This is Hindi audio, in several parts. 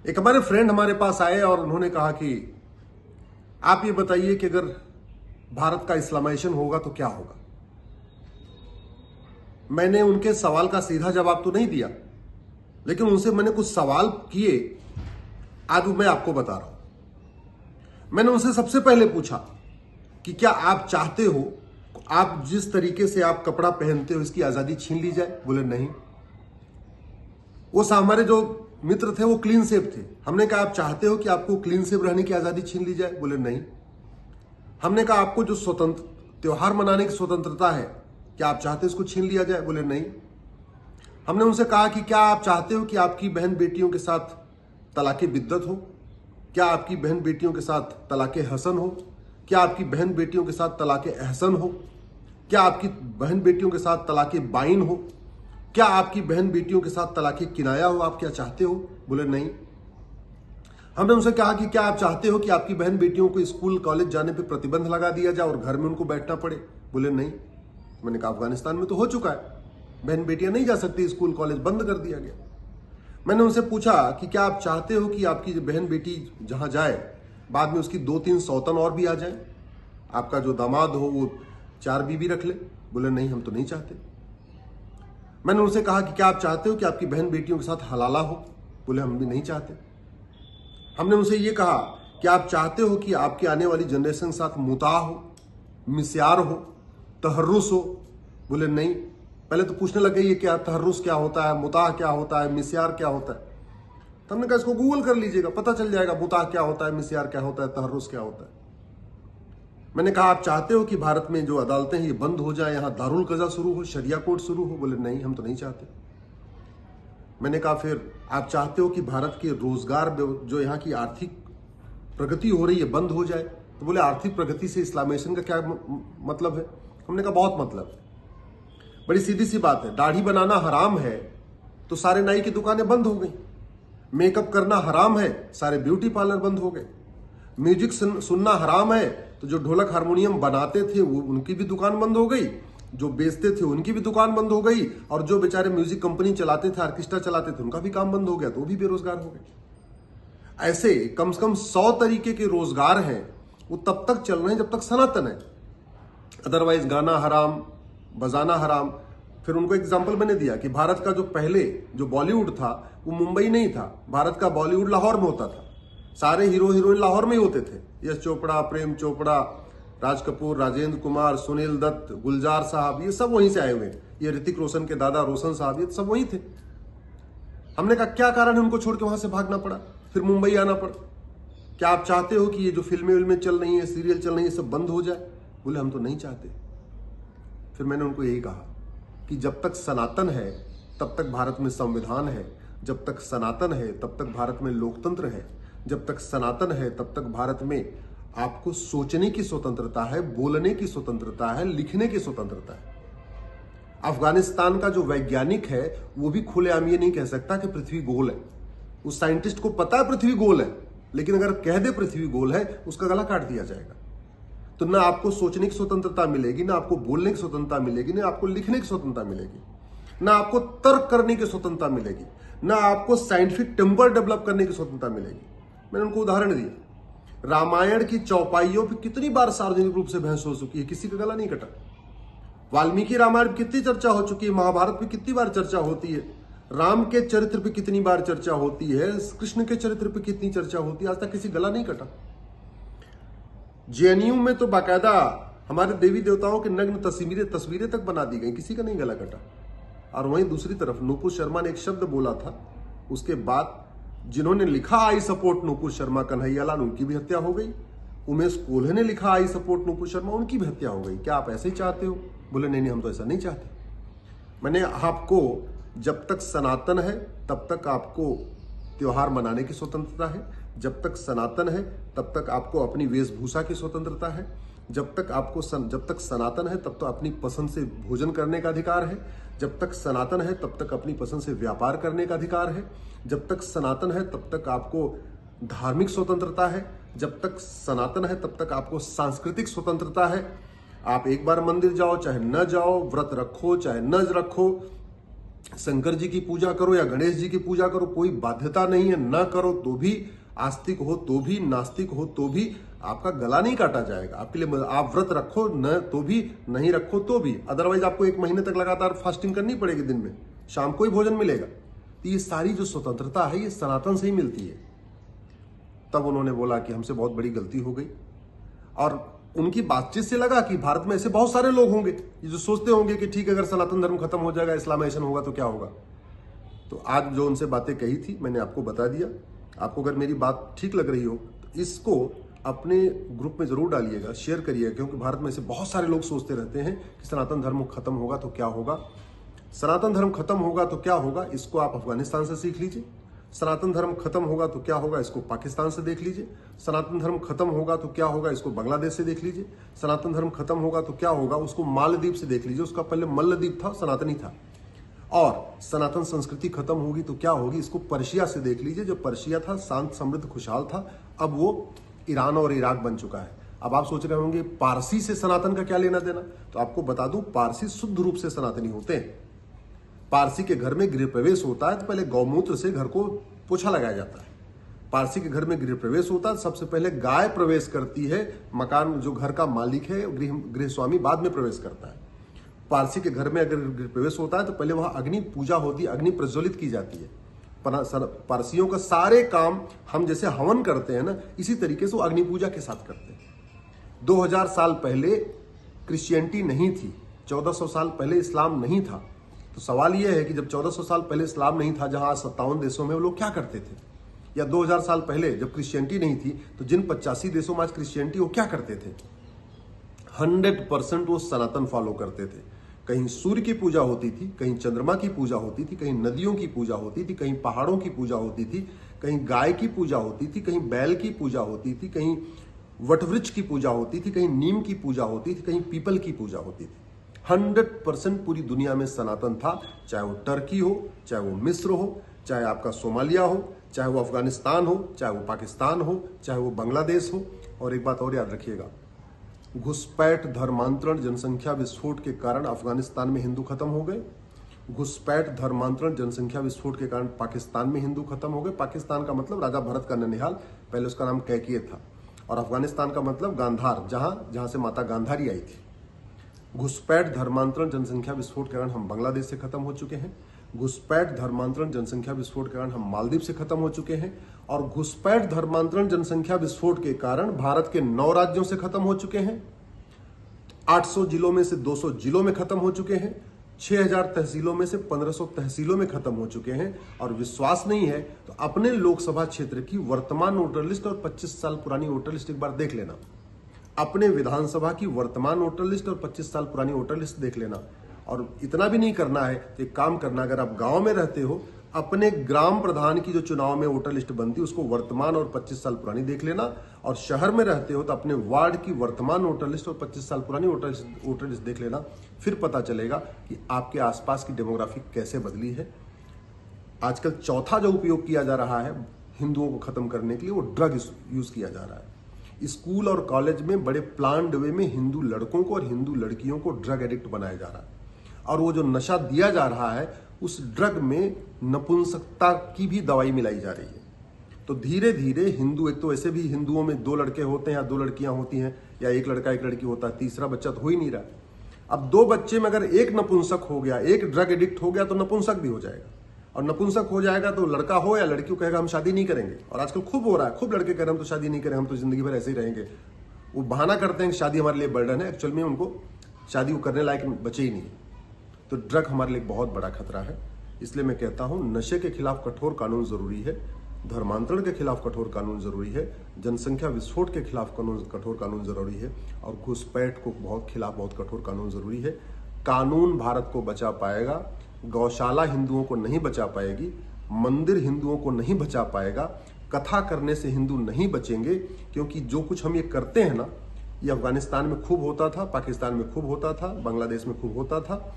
एक हमारे फ्रेंड हमारे पास आए और उन्होंने कहा कि आप ये बताइए कि अगर भारत का इस्लामाइजेशन होगा तो क्या होगा। मैंने उनके सवाल का सीधा जवाब तो नहीं दिया, लेकिन उनसे मैंने कुछ सवाल किए, आज मैं आपको बता रहा हूं। मैंने उनसे सबसे पहले पूछा कि क्या आप चाहते हो आप जिस तरीके से आप कपड़ा पहनते हो इसकी आजादी छीन ली जाए? बोले नहीं। वो हमारे जो मित्र थे वो क्लीन शेव थे। हमने कहा आप चाहते हो कि आपको क्लीन शेव रहने की आजादी छीन ली जाए? बोले नहीं। हमने कहा आपको जो स्वतंत्र त्योहार मनाने की स्वतंत्रता है क्या आप चाहते हो इसको छीन लिया जाए? बोले नहीं। हमने उनसे कहा कि क्या आप चाहते हो कि आपकी बहन बेटियों के साथ तलाके बिद्दत हो? क्या आपकी बहन बेटियों के साथ तलाके हसन हो? क्या आपकी बहन बेटियों के साथ तलाके अहसन हो? क्या आपकी बहन बेटियों के साथ तलाके बाइन हो? क्या आपकी बहन बेटियों के साथ तलाके किनाया हो? आप क्या चाहते हो? बोले नहीं। हमने उनसे कहा कि क्या आप चाहते हो कि आपकी बहन बेटियों को स्कूल कॉलेज जाने पे प्रतिबंध लगा दिया जाए और घर में उनको बैठना पड़े? बोले नहीं। मैंने कहा अफगानिस्तान में तो हो चुका है, बहन बेटियां नहीं जा सकती, स्कूल कॉलेज बंद कर दिया गया। मैंने उनसे पूछा कि क्या आप चाहते हो कि आपकी बहन बेटी जहां जाए बाद में उसकी 2-3 सौतन और भी आ जाए, आपका जो दामाद हो वो 4 बीवी रख ले? बोले नहीं, हम तो नहीं चाहते। मैंने उनसे कहा कि क्या आप चाहते हो कि आपकी बहन बेटियों के साथ हलाला हो? बोले हम भी नहीं चाहते। हमने उनसे ये कहा कि आप चाहते हो कि आपकी आने वाली जनरेशन के साथ मुता हो, मिस्यार हो, तहर्रुस हो? बोले नहीं। पहले तो पूछने लगे ये क्या तहर्रुस क्या होता है, मुता क्या होता है, मिस्यार क्या होता है। तो हमने कहा इसको गूगल कर लीजिएगा, पता चल जाएगा मुता क्या होता है, मिस्यार क्या होता है, तहर्रुस क्या होता है। मैंने कहा आप चाहते हो कि भारत में जो अदालतें हैं ये बंद हो जाए, यहां दारुल कज़ा शुरू हो, शरिया कोर्ट शुरू हो? बोले नहीं, हम तो नहीं चाहते। मैंने कहा फिर आप चाहते हो कि भारत के रोजगार जो यहाँ की आर्थिक प्रगति हो रही है बंद हो जाए? तो बोले आर्थिक प्रगति से इस्लामाइजेशन का क्या मतलब है? हमने कहा बहुत मतलब है। बड़ी सीधी सी बात है, दाढ़ी बनाना हराम है तो सारे नाई की दुकानें बंद हो गई। मेकअप करना हराम है, सारे ब्यूटी पार्लर बंद हो गए। म्यूजिक सुनना हराम है तो जो ढोलक हारमोनियम बनाते थे वो उनकी भी दुकान बंद हो गई, जो बेचते थे उनकी भी दुकान बंद हो गई, और जो बेचारे म्यूजिक कंपनी चलाते थे, ऑर्केस्ट्रा चलाते थे, उनका भी काम बंद हो गया, तो वो भी बेरोजगार हो गए। ऐसे कम से कम 100 तरीके के रोजगार हैं, वो तब तक चल रहे हैं जब तक सनातन है। अदरवाइज गाना हराम, बजाना हराम। फिर उनको एग्जाम्पल मैंने दिया कि भारत का जो पहले जो बॉलीवुड था वो मुंबई नहीं था, भारत का बॉलीवुड लाहौर में होता था। सारे हीरो हीरोइन लाहौर में ही होते थे, यश चोपड़ा, प्रेम चोपड़ा, राज कपूर, राजेंद्र कुमार, सुनील दत्त, गुलजार साहब, ये सब वहीं से आए हुए हैं। ये ऋतिक रोशन के दादा रोशन साहब, ये सब वहीं थे। हमने कहा क्या कारण है उनको छोड़ के वहां से भागना पड़ा, फिर मुंबई आना पड़ा? क्या आप चाहते हो कि ये जो फिल्में चल रही है, सीरियल चल रही है, सब बंद हो जाए? बोले हम तो नहीं चाहते। फिर मैंने उनको यही कहा कि जब तक सनातन है तब तक भारत में संविधान है, जब तक सनातन है तब तक भारत में लोकतंत्र है, जब तक सनातन है तब तक भारत में आपको सोचने की स्वतंत्रता है, बोलने की स्वतंत्रता है, लिखने की स्वतंत्रता है। अफगानिस्तान का जो वैज्ञानिक है वो भी खुलेआम ये नहीं कह सकता कि पृथ्वी गोल है। उस साइंटिस्ट को पता है पृथ्वी गोल है, लेकिन अगर कह दे पृथ्वी गोल है उसका गला काट दिया जाएगा। तो ना आपको सोचने की स्वतंत्रता मिलेगी, ना आपको बोलने की स्वतंत्रता मिलेगी, ना आपको लिखने की स्वतंत्रता मिलेगी, ना आपको तर्क करने की स्वतंत्रता मिलेगी, ना आपको साइंटिफिक टेम्पर डेवलप करने की स्वतंत्रता मिलेगी। मैंने उनको उदाहरण दिया, रामायण की चौपाइयों पर कितनी बार सार्वजनिक रूप से बहस हो चुकी है, किसी का गला नहीं कटा। वाल्मीकि रामायण पर कितनी चर्चा हो चुकी है, महाभारत पे कितनी बार चर्चा होती है, राम के चरित्र पे कितनी बार चर्चा होती है, कृष्ण के चरित्र पे कितनी चर्चा होती है, आज तक किसी गला नहीं कटा। जेएनयू में तो बाकायदा हमारे देवी देवताओं के नग्न तस्वीरें तक बना दी गई, किसी का नहीं गला कटा। और वहीं दूसरी तरफ नूपुर शर्मा ने एक शब्द बोला था, उसके बाद जिन्होंने लिखा आई सपोर्ट नूपुर शर्मा, कन्हैयालाल, उनकी भी हत्या हो गई। उमेश कोल्हे ने लिखा आई सपोर्ट नूपुर शर्मा, उनकी भी हत्या हो गई। क्या आप ऐसे ही चाहते हो? बोले नहीं, हम तो ऐसा नहीं चाहते। मैंने आपको जब तक सनातन है तब तक आपको त्योहार मनाने की स्वतंत्रता है, जब तक सनातन है तब तक आपको अपनी वेशभूषा की स्वतंत्रता है, जब तक सनातन है तब तो अपनी पसंद से भोजन करने का अधिकार है, जब तक सनातन है तब तक अपनी पसंद से व्यापार करने का अधिकार है, जब तक सनातन है तब तक आपको धार्मिक स्वतंत्रता है, जब तक सनातन है तब तक आपको सांस्कृतिक स्वतंत्रता है। आप एक बार मंदिर जाओ चाहे न जाओ, व्रत रखो चाहे न रखो, शंकर जी की पूजा करो या गणेश जी की पूजा करो, कोई बाध्यता नहीं है। न करो तो भी, आस्तिक हो तो भी, नास्तिक हो तो भी आपका गला नहीं काटा जाएगा। आपके लिए आप व्रत रखो न तो भी, नहीं रखो तो भी, अदरवाइज आपको 1 महीने तक लगातार फास्टिंग करनी पड़ेगी। दिन में शाम को ही भोजन मिलेगा। तो ये सारी जो स्वतंत्रता है ये सनातन से ही मिलती है। तब उन्होंने बोला कि हमसे बहुत बड़ी गलती हो गई, और उनकी बातचीत से लगा कि भारत में ऐसे बहुत सारे लोग होंगे जो सोचते होंगे कि ठीक है, अगर सनातन धर्म खत्म हो जाएगा, इस्लामाइजेशन होगा तो क्या होगा। तो आज जो उनसे बातें कही थी मैंने आपको बता दिया। आपको अगर मेरी बात ठीक लग रही हो तो इसको अपने ग्रुप में जरूर डालिएगा, शेयर करिएगा, क्योंकि भारत में ऐसे बहुत सारे लोग सोचते रहते हैं कि सनातन धर्म खत्म होगा तो क्या होगा। सनातन धर्म खत्म होगा तो क्या होगा, इसको आप अफगानिस्तान से सीख लीजिए। सनातन धर्म खत्म होगा तो क्या होगा, इसको पाकिस्तान से देख लीजिए। सनातन धर्म खत्म होगा तो क्या होगा, इसको बांग्लादेश से देख लीजिए। सनातन धर्म खत्म होगा तो क्या होगा, उसको मालदीव से देख लीजिए। उसका पहले मल्लदीप था, सनातनी था। और सनातन संस्कृति खत्म होगी तो क्या होगी, इसको पर्शिया से देख लीजिए। जो पर्शिया था शांत, समृद्ध, खुशहाल था, अब वो ईरान और इराक बन चुका है। अब आप सोच रहे होंगे पारसी से सनातन का क्या लेना देना, तो आपको बता दूं पारसी शुद्ध रूप से सनातनी होते हैं। पारसी के घर में गृह प्रवेश होता है तो पहले गौमूत्र से घर को पोछा लगाया जाता है। पारसी के घर में गृह प्रवेश होता है, सबसे पहले गाय प्रवेश करती है। मकान जो घर का मालिक है, गृह स्वामी बाद में प्रवेश करता है। पारसी के घर में अगर गृह प्रवेश होता है तो पहले वहां अग्नि पूजा होती है, अग्नि प्रज्वलित की जाती है। पारसियों का सारे काम हम जैसे हवन करते हैं ना, इसी तरीके से वो अग्नि पूजा के साथ करते हैं। 2000 साल पहले क्रिश्चियनिटी नहीं थी, 1400 साल पहले इस्लाम नहीं था। तो सवाल यह है कि जब 1400 साल पहले इस्लाम नहीं था, जहां 57 देशों में वो लोग क्या करते थे, या 2000 साल पहले जब क्रिश्चियनिटी नहीं थी तो जिन 85 देशों में आज क्रिश्चियनिटी, वो क्या करते थे। 100% वो सनातन फॉलो करते थे। कहीं सूर्य की पूजा होती थी, कहीं चंद्रमा की पूजा होती थी, कहीं नदियों की पूजा होती थी, कहीं पहाड़ों की पूजा होती थी, कहीं गाय की पूजा होती थी, कहीं बैल की पूजा होती थी, कहीं वटवृक्ष की पूजा होती थी, कहीं नीम की पूजा होती थी, कहीं पीपल की पूजा होती थी। 100% पूरी दुनिया में सनातन था। चाहे वो टर्की हो, चाहे वो मिस्र हो, चाहे आपका सोमालिया हो, चाहे वो अफगानिस्तान हो, चाहे वो पाकिस्तान हो, चाहे वो बांग्लादेश हो। और एक बात और याद रखिएगा, घुसपैठ, धर्मांतरण, जनसंख्या विस्फोट के कारण अफगानिस्तान में हिंदू खत्म हो गए। घुसपैठ, धर्मांतरण, जनसंख्या विस्फोट के कारण पाकिस्तान में हिंदू खत्म हो गए। पाकिस्तान का मतलब राजा भरत का ननिहाल, पहले उसका नाम कैकियत था। और अफगानिस्तान का मतलब गांधार, जहां से माता गांधारी आई थी। घुसपैठ, धर्मांतरण, जनसंख्या विस्फोट के कारण हम बांग्लादेश से खत्म हो चुके हैं। घुसपैठ, धर्मांतरण, जनसंख्या विस्फोट के कारण हम मालदीव से खत्म हो चुके हैं। और घुसपैठ, धर्मांतरण, जनसंख्या विस्फोट के कारण भारत के 9 राज्यों से खत्म हो चुके हैं। 800 जिलों में से 200 जिलों में खत्म हो चुके हैं। 6000 तहसीलों में से 1500 तहसीलों में खत्म हो चुके हैं। और विश्वास नहीं है तो अपने लोकसभा क्षेत्र की वर्तमान वोटर लिस्ट और 25 साल पुरानी वोटर लिस्ट एक बार देख लेना। अपने विधानसभा की वर्तमान वोटर लिस्ट और 25 साल पुरानी वोटर लिस्ट देख लेना। और इतना भी नहीं करना है तो एक काम करना, अगर आप गांव में रहते हो, अपने ग्राम प्रधान की जो चुनाव में वोटर लिस्ट बनती है उसको वर्तमान और 25 साल पुरानी देख लेना। और शहर में रहते हो तो अपने वार्ड की वर्तमान वोटर लिस्ट और 25 साल पुरानी वोटर लिस्ट देख लेना। फिर पता चलेगा कि आपके आसपास की डेमोग्राफी कैसे बदली है। आजकल चौथा जो उपयोग किया जा रहा है हिंदुओं को खत्म करने के लिए, वो ड्रग यूज किया जा रहा है। स्कूल और कॉलेज में बड़े प्लान्ड वे में हिंदू लड़कों को और हिंदू लड़कियों को ड्रग एडिक्ट बनाया जा रहा है। और वो जो नशा दिया जा रहा है उस ड्रग में नपुंसकता की भी दवाई मिलाई जा रही है। तो धीरे धीरे हिंदू, एक तो ऐसे भी हिंदुओं में 2 लड़के होते हैं या 2 लड़कियां होती हैं, या 1 लड़का 1 लड़की होता है, तीसरा बच्चा तो हो ही नहीं रहा। अब 2 बच्चे में अगर एक नपुंसक हो गया, एक ड्रग एडिक्ट हो गया, तो नपुंसक भी हो जाएगा। और नपुंसक हो जाएगा तो लड़का हो या लड़की कहेगा हम शादी नहीं करेंगे। और आजकल खूब हो रहा है, खूब लड़के कह रहे हैं हम तो शादी नहीं करें, हम तो जिंदगी भर ऐसे ही रहेंगे। वो बहाना करते हैं कि शादी हमारे लिए बर्डन है, एक्चुअल में उनको शादी वो करने लायक बचे ही नहीं। तो ड्रग हमारे लिए बहुत बड़ा खतरा है। इसलिए मैं कहता हूं नशे के खिलाफ कठोर कानून जरूरी है, धर्मांतरण के खिलाफ कठोर कानून जरूरी है, जनसंख्या विस्फोट के खिलाफ कठोर कानून जरूरी है, और घुसपैठ को खिलाफ बहुत कठोर कानून जरूरी है। कानून भारत को बचा पाएगा, गौशाला हिंदुओं को नहीं बचा पाएगी, मंदिर हिंदुओं को नहीं बचा पाएगा, कथा करने से हिंदू नहीं बचेंगे। क्योंकि जो कुछ हम ये करते हैं ना, ये अफगानिस्तान में खूब होता था, पाकिस्तान में खूब होता था, बांग्लादेश में खूब होता था,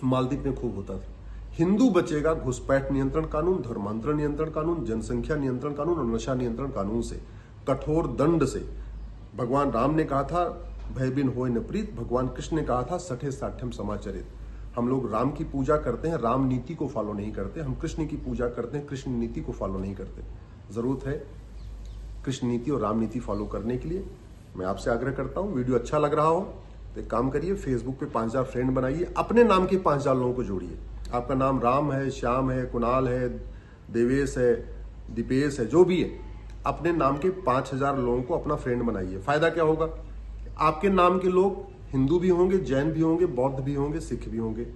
मालदीव में खूब होता था। हिंदू बचेगा घुसपैठ नियंत्रण कानून, धर्मांतरण नियंत्रण कानून, जनसंख्या नियंत्रण कानून और नशा नियंत्रण कानून से, कठोर दंड से। भगवान राम ने कहा था भय बिन होय न प्रीत, भगवान कृष्ण ने कहा था सठे साठ्यम समाचरित। हम लोग राम की पूजा करते हैं, राम नीति को फॉलो नहीं करते। हम कृष्ण की पूजा करते हैं, कृष्ण नीति को फॉलो नहीं करते। जरूरत है कृष्ण नीति और राम नीति फॉलो करने के लिए। मैं आपसे आग्रह करता हूं, वीडियो अच्छा लग रहा हो तो एक काम करिए, फेसबुक पे 5000 फ्रेंड बनाइए, अपने नाम के 5000 लोगों को जोड़िए। आपका नाम राम है, श्याम है, कुणाल है, देवेश है, दीपेश है, जो भी है, अपने नाम के 5000 लोगों को अपना फ्रेंड बनाइए। फायदा क्या होगा? आपके नाम के लोग हिंदू भी होंगे, जैन भी होंगे, बौद्ध भी होंगे, सिख भी होंगे।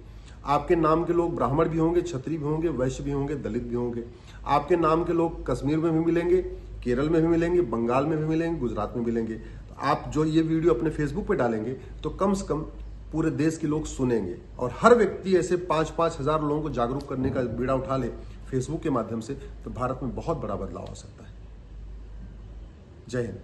आपके नाम के लोग ब्राह्मण भी होंगे, क्षत्रिय भी होंगे, वैश्य भी होंगे, दलित भी होंगे। आपके नाम के लोग कश्मीर में भी मिलेंगे, केरल में भी मिलेंगे, बंगाल में भी मिलेंगे, गुजरात में मिलेंगे। तो आप जो ये वीडियो अपने फेसबुक पे डालेंगे तो कम से कम पूरे देश के लोग सुनेंगे, और हर व्यक्ति ऐसे 5-5 हजार लोगों को जागरूक करने का बीड़ा उठा ले फेसबुक के माध्यम से, तो भारत में बहुत बड़ा बदलाव आ सकता है। जय हिंद।